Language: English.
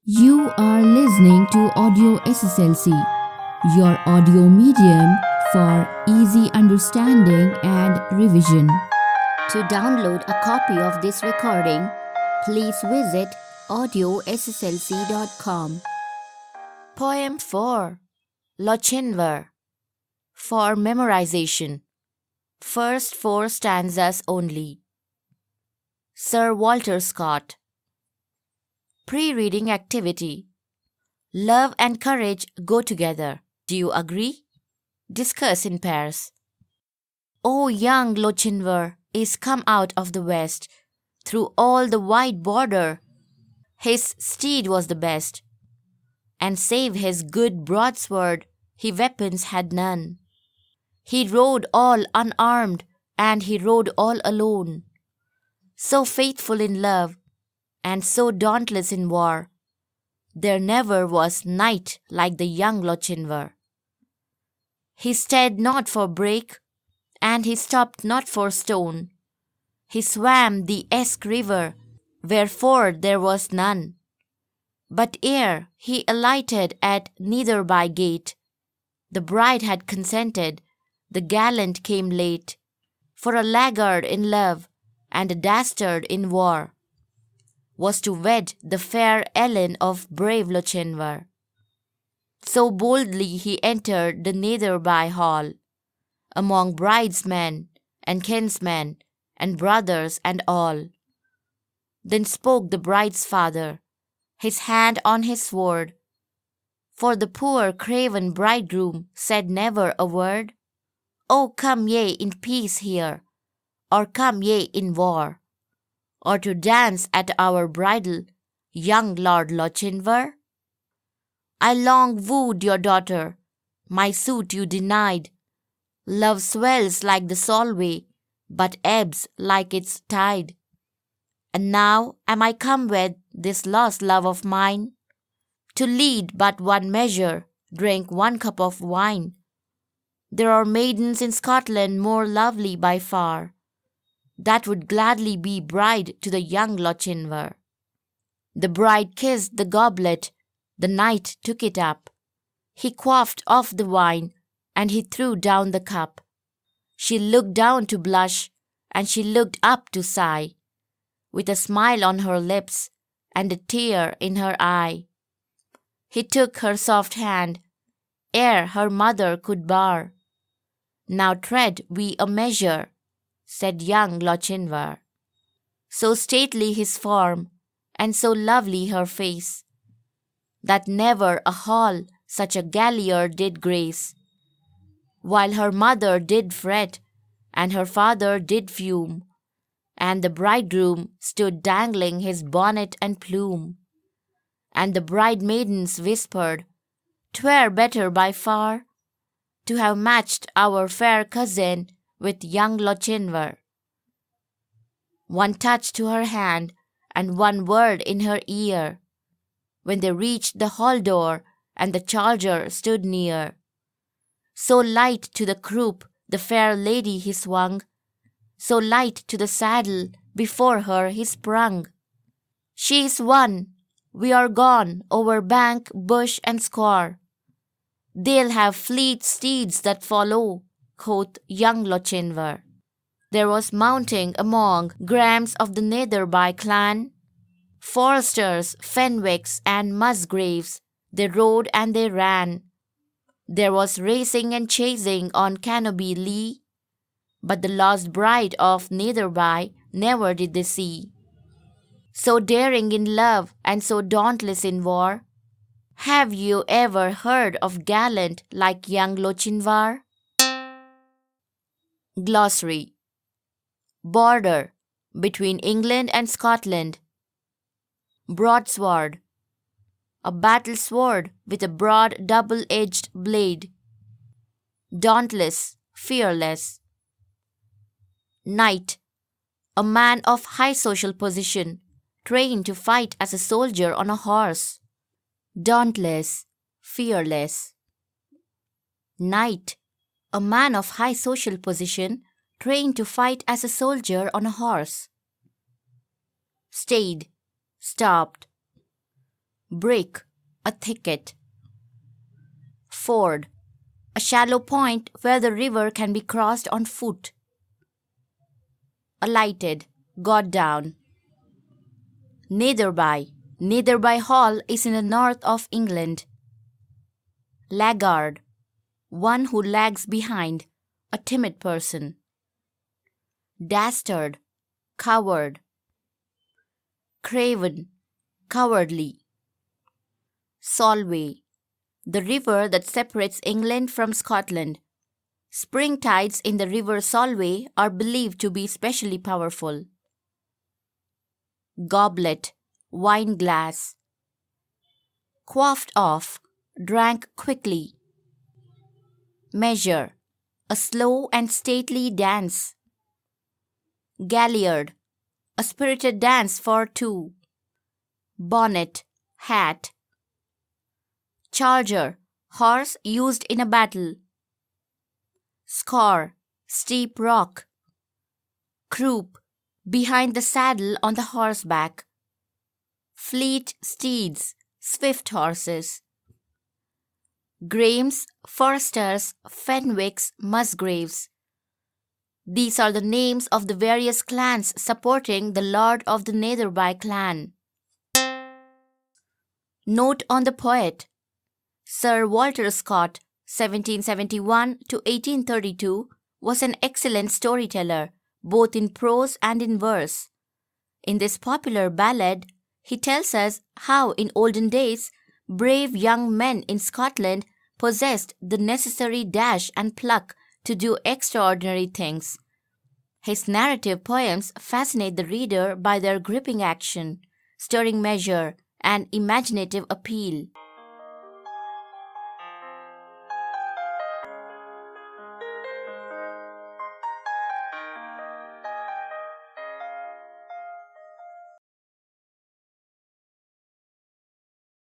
You are listening to Audio SSLC, your audio medium for easy understanding and revision. To download a copy of this recording, please visit audioSSLC.com. Poem 4, Lochinvar, for memorization. First 4 stanzas only. Sir Walter Scott. Pre-reading activity. Love and courage go together. Do you agree? Discuss in pairs. O young Lochinvar is come out of the west, through all the wide border. His steed was the best, and save his good broadsword, he weapons had none. He rode all unarmed, and he rode all alone. So faithful in love, and so dauntless in war, there never was knight like the young Lochinvar. He staid not for brake, and he stopped not for stone. He swam the Esk river, where ford there was none. But ere he alighted at Netherby gate, the bride had consented, the gallant came late, for a laggard in love, and a dastard in war, was to wed the fair Ellen of brave Lochinvar. So boldly he entered the Netherby hall, among bridesmen and kinsmen and brothers and all. Then spoke the bride's father, his hand on his sword, for the poor craven bridegroom said never a word. Oh, come ye in peace here, or come ye in war, or to dance at our bridal, young Lord Lochinvar? I long wooed your daughter, my suit you denied. Love swells like the Solway, but ebbs like its tide. And now am I come with this lost love of mine, to lead but one measure, drink one cup of wine. There are maidens in Scotland more lovely by far, that would gladly be bride to the young Lochinvar. The bride kissed the goblet, the knight took it up. He quaffed off the wine, and he threw down the cup. She looked down to blush, and she looked up to sigh, with a smile on her lips, and a tear in her eye. He took her soft hand, ere her mother could bar. Now tread we a measure, said young Lochinvar. So stately his form, and so lovely her face, that never a hall such a galliard did grace. While her mother did fret, and her father did fume, and the bridegroom stood dangling his bonnet and plume, and the bride-maidens whispered, "'Twere better by far to have matched our fair cousin with young Lochinvar." One touch to her hand, and one word in her ear, when they reached the hall door, and the charger stood near. So light to the croup the fair lady he swung, so light to the saddle before her he sprung. She is won, we are gone over bank, bush, and scaur. They'll have fleet steeds that follow, quoth young Lochinvar. There was mounting among Grahams of the Netherby clan, Foresters, Fenwicks, and Musgraves, they rode and they ran. There was racing and chasing on Canopy Lee, but the lost bride of Netherby never did they see. So daring in love and so dauntless in war, have you ever heard of gallant like young Lochinvar? Glossary. Border, between England and Scotland. Broadsword, a battle sword with a broad double-edged blade. Dauntless, fearless. Knight, a man of high social position, trained to fight as a soldier on a horse. Dauntless, fearless. Knight, a man of high social position, trained to fight as a soldier on a horse. Stayed, stopped. Brick, a thicket. Ford, a shallow point where the river can be crossed on foot. Alighted, got down. Netherby, Netherby Hall is in the north of England. Laggard, one who lags behind, a timid person. Dastard, coward. Craven, cowardly. Solway, the river that separates England from Scotland. Spring tides in the river Solway are believed to be especially powerful. Goblet, wine glass. Quaffed off, drank quickly. Measure, a slow and stately dance. Galliard, a spirited dance for two. Bonnet, hat. Charger, horse used in a battle. Scaur, steep rock. Croup, behind the saddle on the horseback. Fleet steeds, swift horses. Graemes, Forsters, Fenwicks, Musgraves. These are the names of the various clans supporting the Lord of the Netherby clan. Note on the poet. Sir Walter Scott, 1771 to 1832, was an excellent storyteller, both in prose and in verse. In this popular ballad, he tells us how in olden days, brave young men in Scotland possessed the necessary dash and pluck to do extraordinary things. His narrative poems fascinate the reader by their gripping action, stirring measure, and imaginative appeal.